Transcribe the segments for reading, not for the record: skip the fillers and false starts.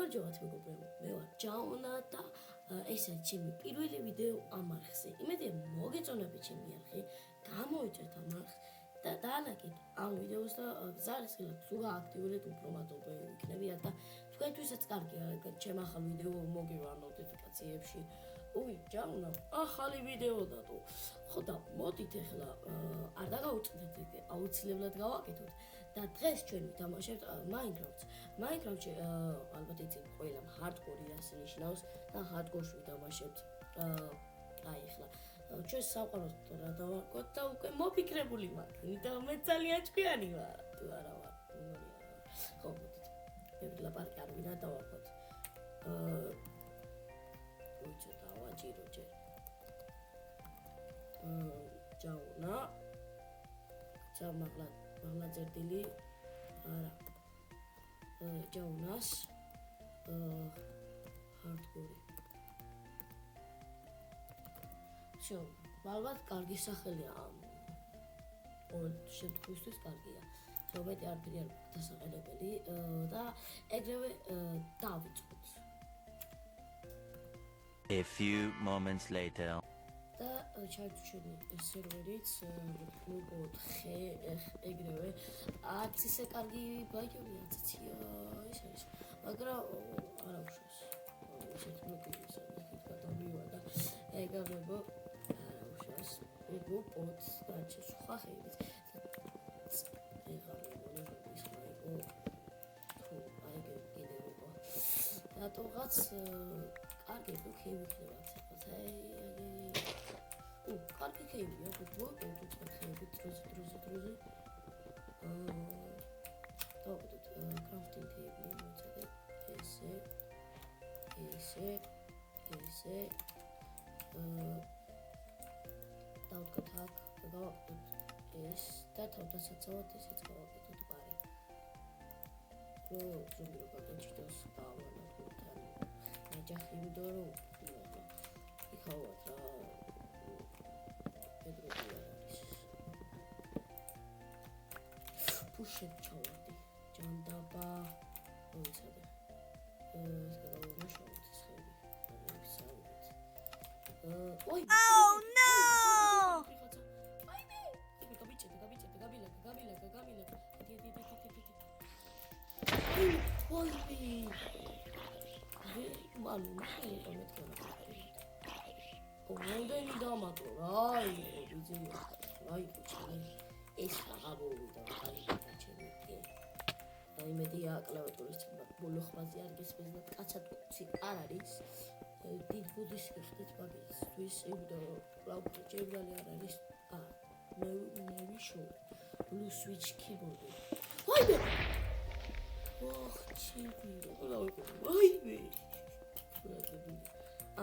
გამარჯობათ მეგობრებო, მე ვარ ჯაუნა და ეს არის ჩემი პირველი ვიდეო ამ არხზე. იმედია მოგეწონებთ ჩემი არხი, გამოიწერთ ამ არხს და დაანახეთ ამ ვიდეოს და ზარისხილად თუ გააქტიურეთ უფრო მადლობა იქნებიათ და თქვენთვისაც კარგია, ჩემ ახალ ვიდეო მოგივა ნოტიფიკაციებში. ჯაუნა, ახალი ვიდეო დადო. ხო და მოდით ახლა არ დაგაუწყდეთ, აუცილებლად გავაკეთოთ და დღეს ჩვენ ვითამაშებთ Minecraft-ს. Minecraft-ში ალბათ იცით ყველამ hardcore ასე ნიშნავს და hardcore-ში ვითამაშებთ. აი ახლა ჩვენ საყვარელს რა დავარქოთ და უკვე მოფიქრებული ვარ და მე ძალიან ჭკვიანი ვარ თუ არა ვარ. ხო მოდით. ბევრი ლაპარაკი არ ვინა დავარქოთ. უჩვენა ვაჭირო ჯერ. ჯაუნა. მაღლა წერტილი. არა. ჯაუნას. hardcore. შო, ალბათ კარგი სახელია ამ. შემთხვევისთვის კარგია. თუმცა არაფერი არ დასაყენებელი და ეგრევე დავიწყოთ. A few moments later. და ჩაიჩვენი სერვერიც მოგოთ ხე ეგრევე არც ისე კარგი ბაიჯობია ციცია ის არის მაგრამ არა უშავს ისეთ მოკიდის იქით გადავივა და ეგავებო არა უშავს ეგო პოთ დაჩი სხვა ხეებით ეგავებო ის ეგო თუ აი გიდევო რატოღაც კარგი ხეები ხდება კარგი ხეებია, ვუყურებთ ხეები დროზე. დავუყურებთ crafting table-ი, მოწოდეთ ესე. დავუყურებთ აქ, გავაკეთოთ ეს და თავდასაცავად ესეც გავაკეთოთ ბარი. ზოგი რო გაგაჩნდეს დავანახოთ თან. ნაჯახი იმიტომ რომ იქავად რა Push-up ჩავარდი. ჯანდაბა მოიცადე. ეს გადავიმუშავოთ ეს ხები. Oh no! აიმე! გაბილაკა. მალე მეთქვა. მომდენი დამატო აი ბიძია აი კუჩი ეს რა მოვიდა აი ჩემი აი მედია კლავიატურის ბოლო ხმაზე არ გესმის და კაცად კუცი არ არის დიდ ბუდის ხდით მაგისთვის ევდო კლავიატური ჯერალი არ არის მე ვიშო blue switch keyboard აიმე ოხ ჩემი აიმე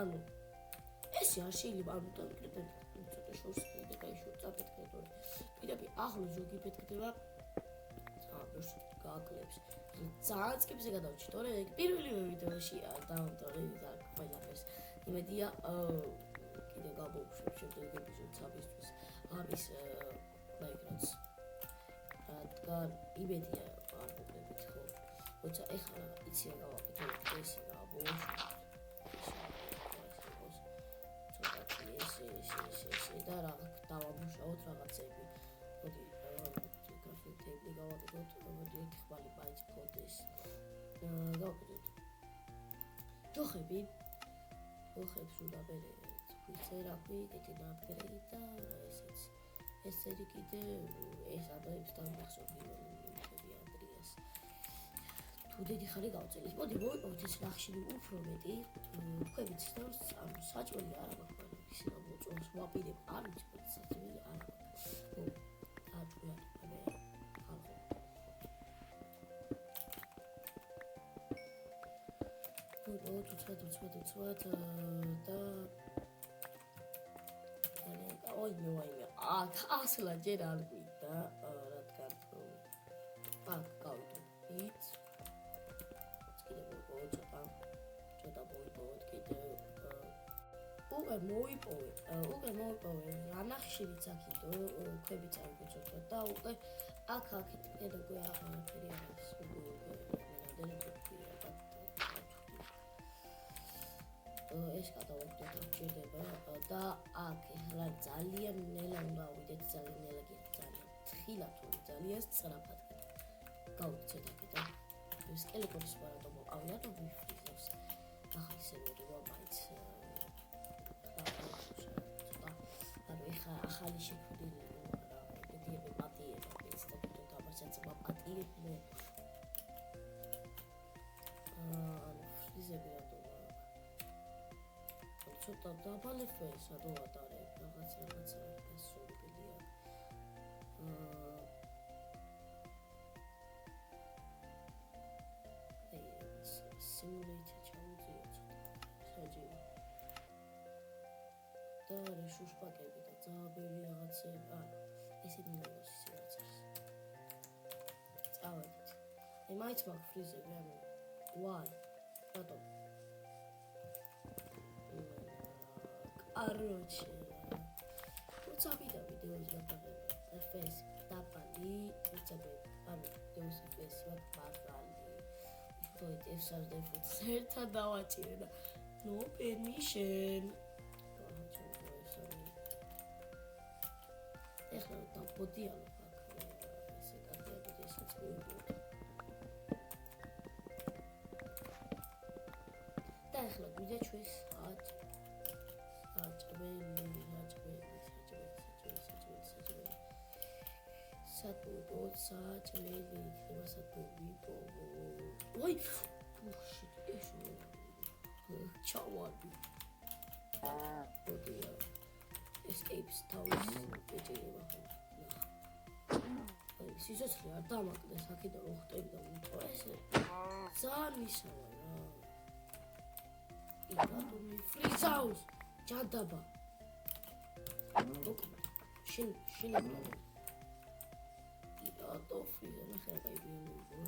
ანუ ეს არ შეიძლება არ მოტანკრეტები ცოტა შორს და გაიშორ წაფეთქრეთ პირები ახლო ზოგი ფეთქდება ძააბერს გააკლებს ძალიან წკებზე გადავჭი თორე ეგ პირველივე ვიდეოშია დავამტორი და ყველაფერს იმედია კიდე გავბოუშვებ შემდეგ ეპიზოდს ამისთვის არის Minecraft-ს რადგან იმედია არ მოგდებით ხო როცა ეხლა იცი რა გავაკეთე ეს რა ბოუშვებ ესე და რა დავამუშავოთ რაღაცები. მოდი crafting table-ი გავაკეთოთ, მოდი ერთი ხმალი პაიც ფოდეს. გავაკეთოთ. ჯოხებს უნდა ბერეთ. ვიცერაფი, კეთილი აპგრეიდი და ესეც. ესეთი კიდე ეს ადრეებს დამახსოვი Andreas. თუ დიდი ხანი გავწელის. მოდი მოვიყავთ ეს ნახშირი უფრო მეტი. თქვენიც და საჭმელი არ აქვს. ისინი მოწონს ვაპირებ არ ვიცი საჭმელი არ აქვს. აჭვია მე ახლა. უცბად და აიმე ასლა ჯერ არ გვიდა რადგან აქ გავიდით კიდე ცოტა მოვიპოვოთ კიდე უკვე მოვიპოვე რანახშირიც აქიდო ქვები წავიგოთ და უკვე აქეთ კიდე უკვე აღარაფერი არის უკვე ეს გადავაგდოთ რა გჭირდება და აქ ეხლა ძალიან ნელა უნდა ავიდეთ ძალიან ნელა გიხ ძალიან თხილად თუ ძალიან სწრაფად გავიქცეთ აქედან სკელეტონის ვარადო მოვყავდა თუ ვიფრიზავს ახლა ისე მოდივა მაინც ანუ ეხლა ახალი შექმნილი რა ეგეთი პატიება ეს და თვითონ თამაშიც პატიები ანუ ფრიზები რატო ცოტა დაბალი ფეის რატო ატარებ რაღაცა გასულებულია simulator ჩავუძიო ცოტა საჯირო და რეშუშპაკები და ძაბელი რაღაცები ესეთი ნოლოსის რაღაც არის წავედით მაინც მაქვს ფრიზები ანუ why რატო Короче, როცა ვიდა ვიდეოს გადაღება, ფეს დაბალი, როცა ანუ ვიდეოს ფეს ვაკბალი. ვთქვით F64 ერთად დავაჭირე და no permission. ეხლა დავბოდიალო აქ ესე კარგად ესაც მოვიდოდ. და ეხლა გვიდა ჩვენს საჭმელი იქნება სათუბო ой ბუში ეშო ჩავარდი ბოდია escapes თავის ეჭირება ხო სიცოცხლე არ დამაკდეს აქედან მოხტები და უთო ესე ძალიან ისავა რა იგადუმი ფრიზავს ჯადაბა შენ to freedom ხება იბიო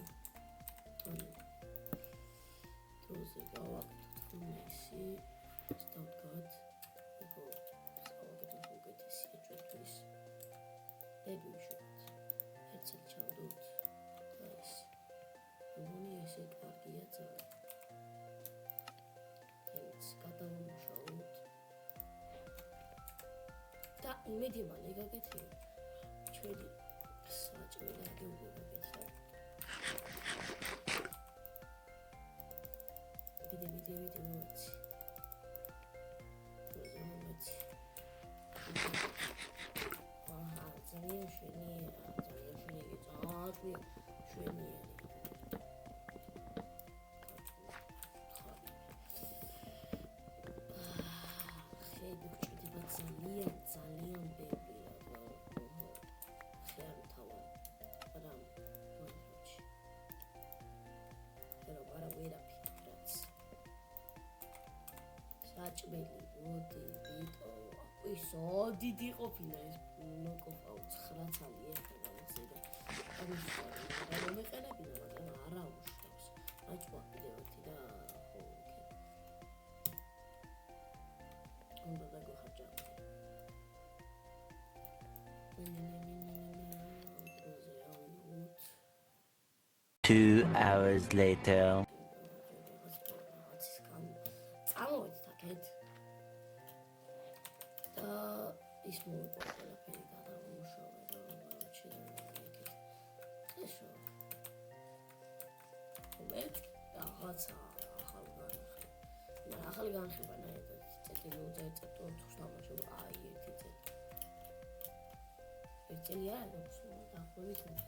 ანუ თოზე გავაკეთოთ ხმესი სტავკად იგო გავაკეთოთ უკეთესია ჩვენთვის ეგუშოთ ერთად ჩავდოთ და ეს მონი ესე კარგია ძალიან ეს გადავამუშავოთ და იმედი მაქვს ეგაკეთია ჩვენი საჭმელი აგებულებეცა ვიდე მოიცი აჰა ძალიან შვენიერია ხედი გჭირდება ძალიან ბევრი საჭმელი მოდი ვიტო ისო დიდი ყოფილა ეს ნოკოფაუ 9 წელი ეხება ზედა არ მომეყენებინა მაგრამ არა უშავს აჭვა ვიდეოთი და ხო უნდა დაგხარჯავ 2 hours later ის მოიყვანა ფერი გადავამუშავე და ჩინო ესო მე რაღაცა ახალი განხება ნაირად წეტილი უძაეწეთო თუ სამაშო აი ერთი წელი არა დაახლოებით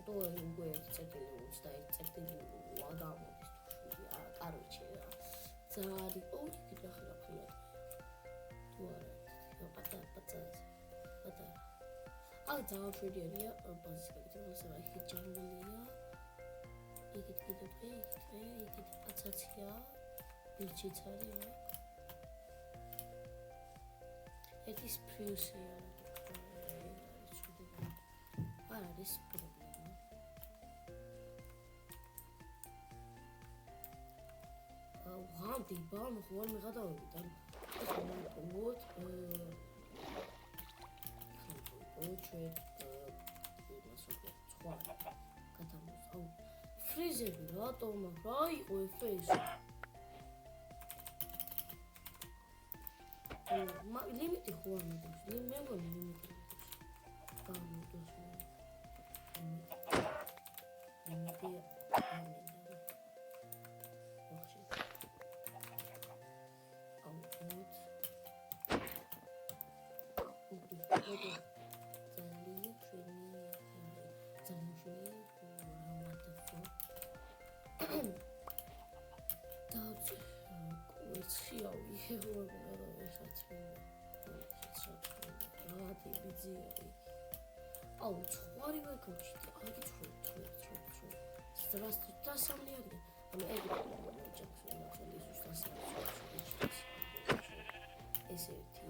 то უკვე წეტილი 21 წელი ვაგამოდის თუ კაროჩე ძალიან ორი გიახლა ხოლმე აი დააშვიდია ბაზისკებით მოსავა იქ ჯანგლია იქით კიდე იქით აცაცია ბირჩიც არის ეს პრიუსია არა ეს პრობლემა ვანდი ბამ ხوار მიღადავებით ან вот очередь სხვა გადამოსავ ფრიზები რატომ რა იყო ეს ლიმიტი ხო არ მიდევს? მე მგონი ლიმიტი მიდევს. გამოდოს მე. ლიმიტი არ მინდა. ოხში. აუტ. ოკეი. ძალიან ჩვენი ძალიან ჩვენი დავწი კურსი ავიღე ეხაც რადი ბიძიარი აუ ხვარი ვაკუჩი აგი თრო სტრასტა სამნიარი ანუ ეგ მოჭახს ახალი ზუსტად ესე ერთი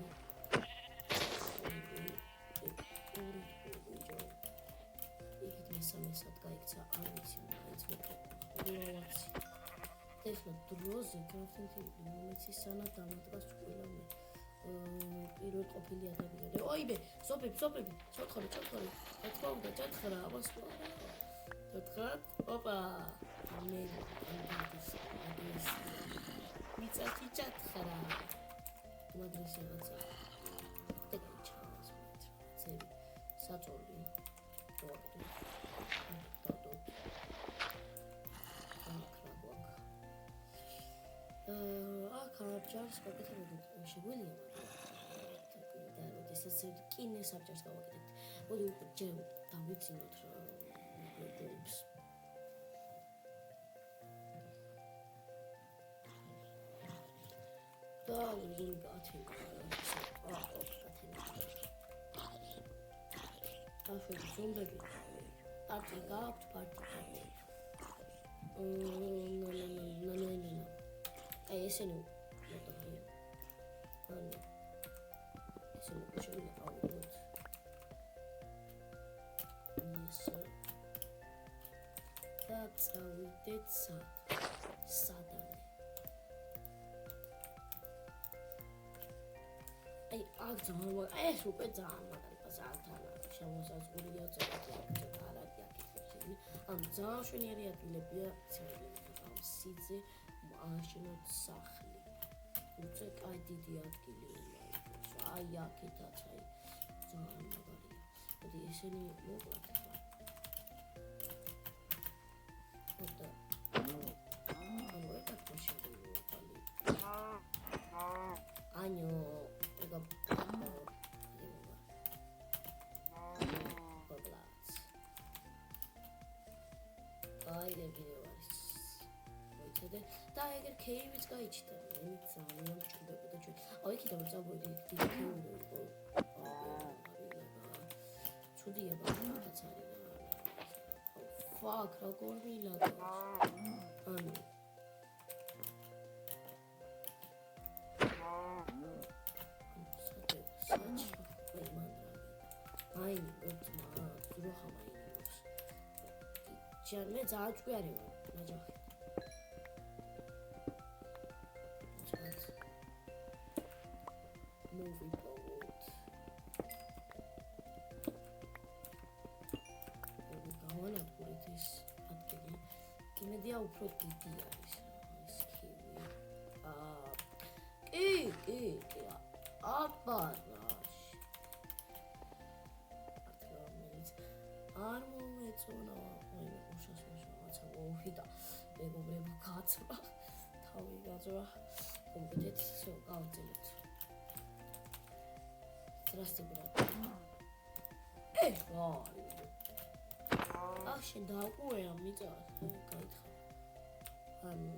იქით მესამესად გაიქცა არ ვიცი მაინც მოკვლევაცი ეხლა დროზე გრაფინთი მომეცი სანამ დამადგას ყველა მე პირველ ყოფილი ადამიანი ოიბე სოფები ჩოთხორი ეთქვა ჩოთხრა აბას ჩოთხრა ოპა მე მიწათი ჩოთხრა მადრესე რაცა ეგ ჩავს ცები საწოლი ოღონდ დადო ახლა გაკეთებდი შეგვიძლია და როდესაც კინეს საბჭოს გავაკეთებთ მოდი უკვე ჯერ დავიცინოთ რა გრუპს და ვინ გათენდა ახლა ზომბები პარტი გაქვთ პარტი აი ესენი მოტოვია ანუ ესენი შეგვიძლია ავიღოთ ისე და წავიდეთ სადამე აი აქ ძმა ეს უკვე ძალიან მაგარი პაზართან შემოსაზღვრულია წელიწადში არადი აქეთები ამ ძალიან შვენიერი ადგილებია ცელებია სიძე აშენოთ სახლი უცე კაი დიდი ადგილია აი აქეთაც აი ძალიან მაგარია მოდი ესენი მოკლათ ახლა ოდა ანუ ეკაც შეგვიძლია ანიო ეგა აი რეგიონის და ეგერ კეივიც გაიჩნდა მე ძალიან მჭირდებოდა ჩვენ აი კიდევ წავედი დიდი კეივი იყო ჩუდია ბაღაც არის ფაკ როგორ მილაგა ანუ აი ოთმა ძროხამაი მე ძალიან ჭკვიანი ვარ ნაჯახი movie boat გავანადგურეთ ეს ადგილი იმედია უფრო დიდი არის ეს კივი კი აბარაში არ მომეწონა აი უშავს რაღაცა მოვიდა მეგობრებო გაწვა თავი გაწვა კომპლეტ всё გავძლებთ Здравствуйте, брат. შენ დააყურე ამიტა გაითხარ. ანუ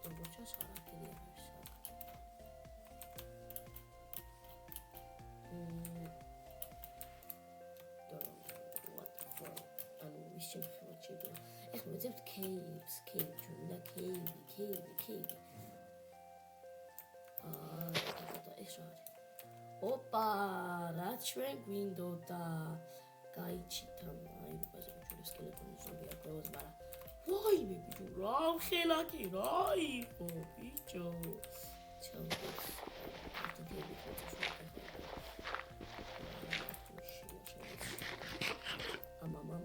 როგორცა სარაკელი არის. what for? ანუ ვისჩემ ხოჭიდო. ეხლა მეძებთ caves და cave. და ეს არის. ოპა, რაც ჩვენ გვინდოდა. გაიჩითა აი ბაზე ჩვენ სკელეტონის ზომი არ გვევას, მაგრამ ვაიმე ბიჭო, რა ხელაკი რა იყო ბიჭო. ჩავდეთ. ამამამ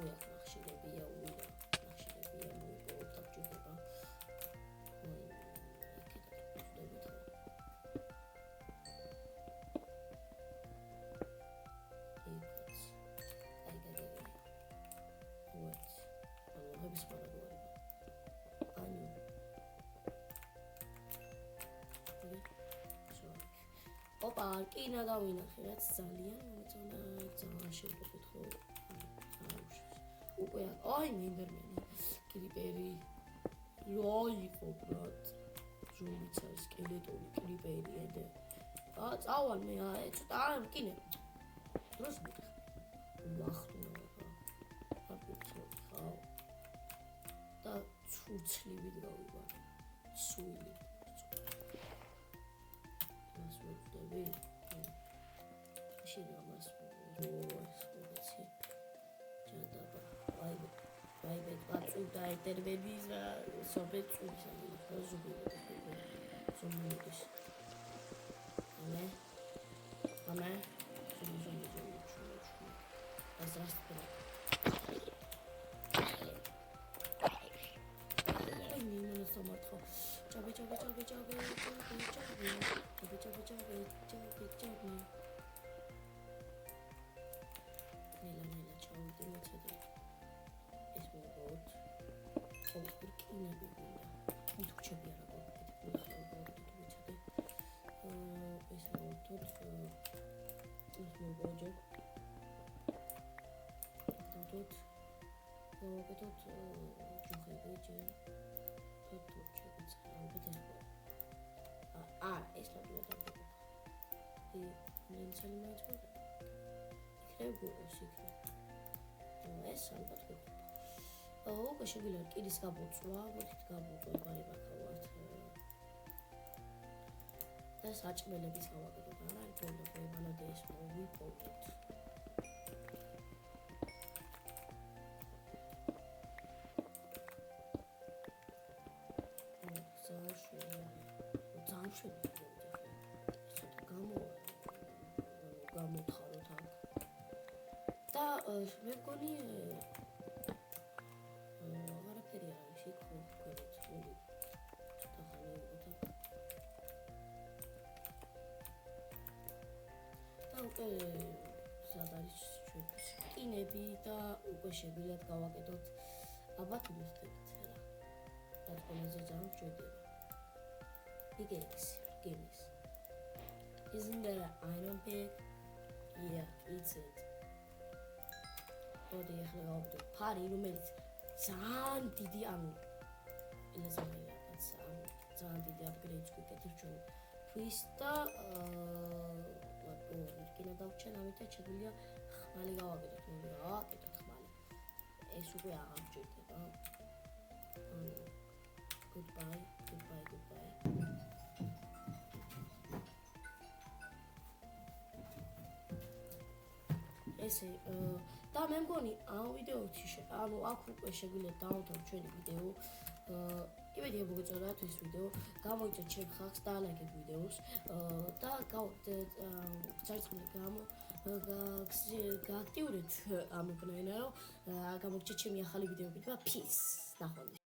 ნახშირებია მოიყო თავჭირდება. მისმარაგოა. ანუ ოპა, კინა დავინახე, რაც ძალიან მომეწონა, ძალიან შეგვიძლია ხო? უკვე აი მენდერმენი, კრიპერი, რა იყო ბრატ? ზომბიც არის, სკელეტური, კრიპერი, ედე. წავალ მე, ცოტა კინე. დროს მითხა. მახტუნა რა. აბიცოდი ხავ. და ცუცლივით გავიბარ. სული. მას ვუწდები. შეიძლება მას ვუწდები. ჯადაბა. ვაიბე, ბაცუდა ეტერბების რა, სოფეთ წუისა მიხო ზუბილები. ზომბიdes. Ame. Zombi. Здравствуйте. Ай, не самархо. Чаби. Нела, чао, димацеде. ეს მოგოთ. ხოლმე კინები გინდა. მითქჩები არა გოგეთ. მიხლავ ეს მოგოთ. ეს მოგოჯო. Тут მოგეთოთ ჯოხები ჯერ. тут ჩეკიც ალბათ ეს ნაბიჯი და ნენცელი მაიწყო. იქნებ გულს იქნებ. ეს ალბათ გქობა. უკვე შეგვიძლია კიდის გაბოწვა, მოთით გაბოწვა გარიბაქავართ. და საჭმელების გავაკეთოთ. არა, იქნება ბანანა ეს მოვიპოვოთ. გამოთხაროთ აქ და მე მგონი არაფერი არ არის იქ ხო გვერდით მოდი ცოტა ხანი ვიყოთ აქ და უკვე სად არის ჩვენთვის კინები და უკვე შეგვიძლია გავაკეთოთ ალბათ მივხვდებით რა რაც ყველაზე ძალიან გვჭირდება Games. Isn't there an iron pick? Yeah, it's it. What do you have to party? You mean Santi di Anu? Santi di upgrade to get it through. Twista, what oh, can I doubt check? I'm going to check you. Maliga, get it. It's super hard to get Goodbye. ესე და მე მგონი ამ ვიდეოში ანუ აქ უკვე შეგვიძლია დავუთავოთ ჩვენი ვიდეო იმედია მოგეწონათ ეს ვიდეო გამოიწვიეთ ჩემ ხალხს და ლაიქეთ ვიდეოს და გააქტიურეთ ამ უკნაენა რომ გამოგჩეთ ჩემი ახალი ვიდეოები და peace ნახვამდის